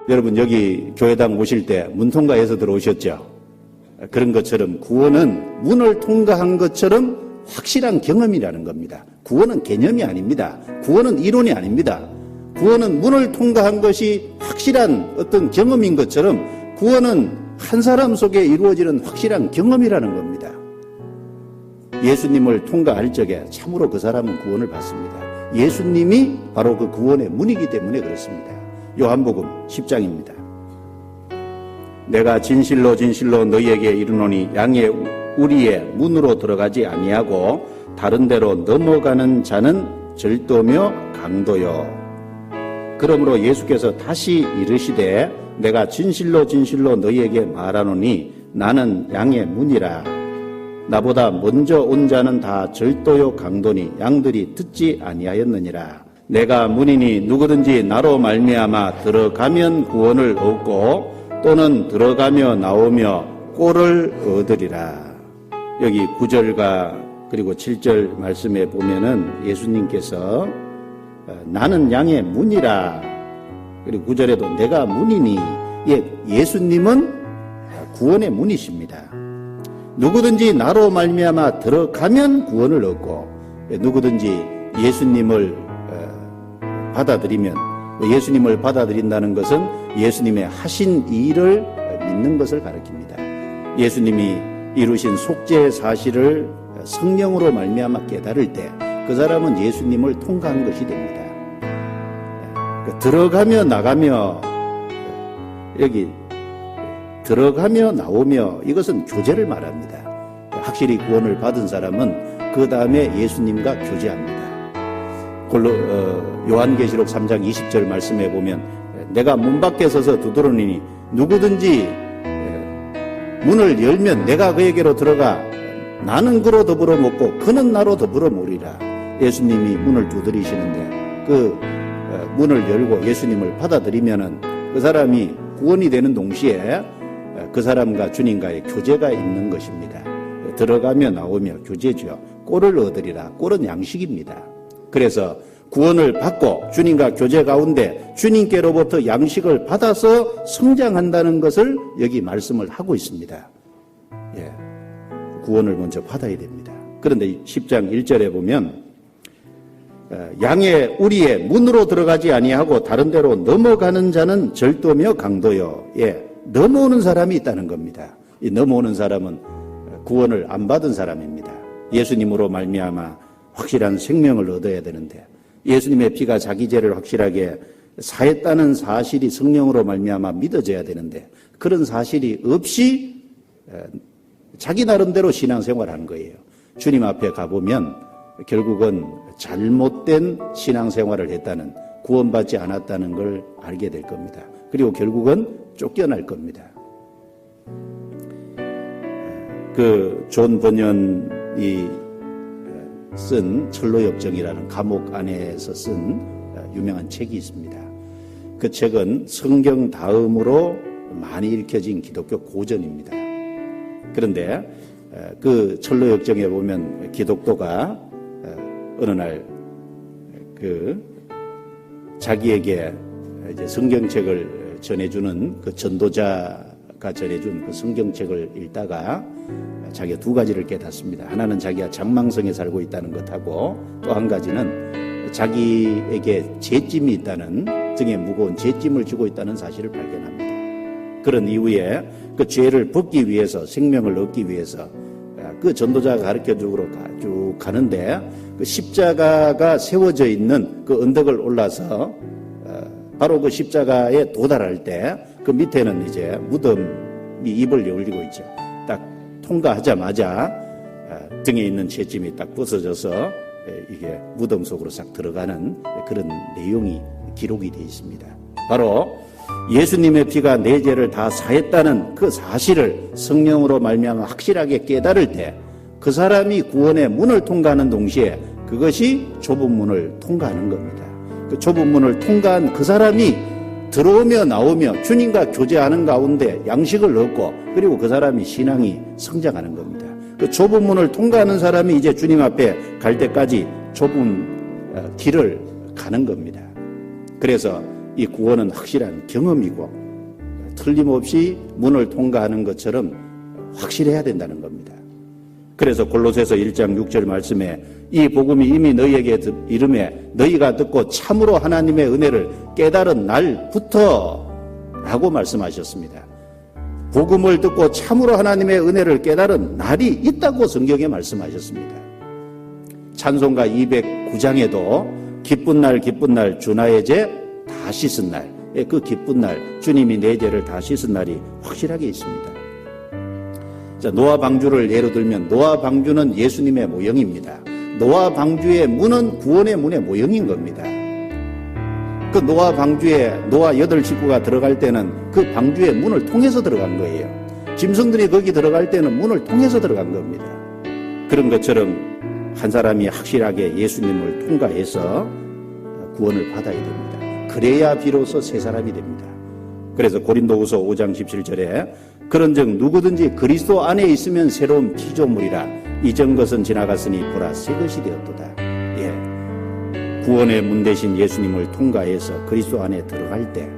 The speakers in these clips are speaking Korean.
여러분 여기 교회당 오실 때 문 통과해서 들어오셨죠? 그런 것처럼 구원은 문을 통과한 것처럼 확실한 경험이라는 겁니다. 구원은 개념이 아닙니다. 구원은 이론이 아닙니다. 구원은 문을 통과한 것이 확실한 어떤 경험인 것처럼 구원은 한 사람 속에 이루어지는 확실한 경험이라는 겁니다. 예수님을 통과할 적에 참으로 그 사람은 구원을 받습니다. 예수님이 바로 그 구원의 문이기 때문에 그렇습니다. 요한복음 10장입니다. 내가 진실로 진실로 너희에게 이르노니 양의 우리의 문으로 들어가지 아니하고 다른 데로 넘어가는 자는 절도며 강도요. 그러므로 예수께서 다시 이르시되 내가 진실로 진실로 너희에게 말하노니 나는 양의 문이라. 나보다 먼저 온 자는 다 절도요 강도니 양들이 듣지 아니하였느니라. 내가 문이니 누구든지 나로 말미암아 들어가면 구원을 얻고 또는 들어가며 나오며 꼴을 얻으리라. 여기 9절과 그리고 7절 말씀에 보면은 예수님께서 나는 양의 문이라. 그리고 9절에도 내가 문이니. 예수님은 구원의 문이십니다. 누구든지 나로 말미암아 들어가면 구원을 얻고 누구든지 예수님을 받아들이면, 예수님을 받아들인다는 것은 예수님의 하신 일을 믿는 것을 가리킵니다. 예수님이 이루신 속죄의 사실을 성령으로 말미암아 깨달을 때 그 사람은 예수님을 통과한 것이 됩니다. 들어가며 나가며, 여기 들어가며 나오며, 이것은 교제를 말합니다. 확실히 구원을 받은 사람은 그 다음에 예수님과 교제합니다. 요한계시록 3장 20절 말씀에 보면 내가 문 밖에 서서 두드러니니 누구든지 문을 열면 내가 그에게로 들어가 나는 그로 더불어 먹고 그는 나로 더불어 먹으리라. 예수님이 문을 두드리시는데 그 문을 열고 예수님을 받아들이면은 그 사람이 구원이 되는 동시에 그 사람과 주님과의 교제가 있는 것입니다. 들어가며 나오며 교제죠. 꼴을 얻으리라. 꼴은 양식입니다. 그래서 구원을 받고 주님과 교제 가운데 주님께로부터 양식을 받아서 성장한다는 것을 여기 말씀을 하고 있습니다. 구원을 먼저 받아야 됩니다. 그런데 10장 1절에 보면 양의 우리의 문으로 들어가지 아니하고 다른 데로 넘어가는 자는 절도며 강도요. 넘어오는 사람이 있다는 겁니다. 이 넘어오는 사람은 구원을 안 받은 사람입니다. 예수님으로 말미암아 확실한 생명을 얻어야 되는데 예수님의 피가 자기 죄를 확실하게 사했다는 사실이 성령으로 말미암아 믿어져야 되는데 그런 사실이 없이 자기 나름대로 신앙생활하는 거예요. 주님 앞에 가보면 결국은 잘못된 신앙생활을 했다는, 구원받지 않았다는 걸 알게 될 겁니다. 그리고 결국은 쫓겨날 겁니다. 존 번연이 쓴 철로역정이라는 감옥 안에서 쓴 유명한 책이 있습니다. 그 책은 성경 다음으로 많이 읽혀진 기독교 고전입니다. 그런데 그 철로역정에 보면 기독도가 어느 날 자기에게 이제 성경책을 전해주는 그 전도자가 전해준 그 성경책을 읽다가 자기가 두 가지를 깨닫습니다. 하나는 자기가 장망성에 살고 있다는 것하고 또 한 가지는 자기에게 죄짐이 있다는, 등에 무거운 죄짐을 지고 있다는 사실을 발견합니다. 그런 이후에 그 죄를 벗기 위해서, 생명을 얻기 위해서 그 전도자가 가르쳐주고 쭉 가는데 그 십자가가 세워져 있는 그 언덕을 올라서 바로 그 십자가에 도달할 때 그 밑에는 이제 무덤이 입을 열리고 있죠. 딱 통과하자마자 등에 있는 죄짐이 딱 벗어져서 이게 무덤 속으로 싹 들어가는 그런 내용이 기록이 되어 있습니다. 바로 예수님의 피가 내 죄를 다 사했다는 그 사실을 성령으로 말미암아 확실하게 깨달을 때 그 사람이 구원의 문을 통과하는 동시에 그것이 좁은 문을 통과하는 겁니다. 그 좁은 문을 통과한 그 사람이 들어오며 나오며 주님과 교제하는 가운데 양식을 얻고 그리고 그 사람이 신앙이 성장하는 겁니다. 그 좁은 문을 통과하는 사람이 이제 주님 앞에 갈 때까지 좁은 길을 가는 겁니다. 그래서 이 구원은 확실한 경험이고 틀림없이 문을 통과하는 것처럼 확실해야 된다는 겁니다. 그래서 골로새서 1장 6절 말씀에 이 복음이 이미 너희에게 이름에 너희가 듣고 참으로 하나님의 은혜를 깨달은 날부터 라고 말씀하셨습니다. 복음을 듣고 참으로 하나님의 은혜를 깨달은 날이 있다고 성경에 말씀하셨습니다. 찬송가 209장에도 기쁜 날 주 나의 죄 다 씻은 날, 그 기쁜 날 주님이 내 죄를 다 씻은 날이 확실하게 있습니다. 자, 노아 방주를 예로 들면 노아 방주는 예수님의 모형입니다. 노아 방주의 문은 구원의 문의 모형인 겁니다. 그 노아 방주에 노아 8식구가 들어갈 때는 그 방주의 문을 통해서 들어간 거예요. 짐승들이 거기 들어갈 때는 문을 통해서 들어간 겁니다. 그런 것처럼 한 사람이 확실하게 예수님을 통과해서 구원을 받아야 됩니다. 그래야 비로소 새 사람이 됩니다. 그래서 고린도후서 5장 17절에 그런즉 누구든지 그리스도 안에 있으면 새로운 피조물이라 이전 것은 지나갔으니 보라 새 것이 되었도다. 구원의 문 대신 예수님을 통과해서 그리스도 안에 들어갈 때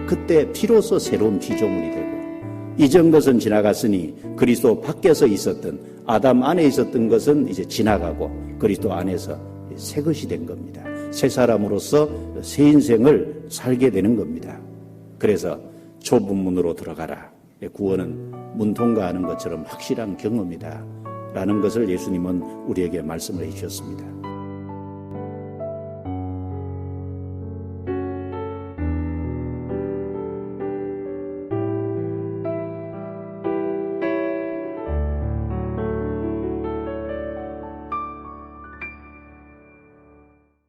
그때 비로소 새로운 피조물이 되고 이전 것은 지나갔으니 그리스도 밖에서 있었던 아담 안에 있었던 것은 이제 지나가고 그리스도 안에서 새 것이 된 겁니다. 새 사람으로서 새 인생을 살게 되는 겁니다. 그래서 좁은 문으로 들어가라. 구원은 문 통과하는 것처럼 확실한 경험이다 라는 것을 예수님은 우리에게 말씀을 해주셨습니다.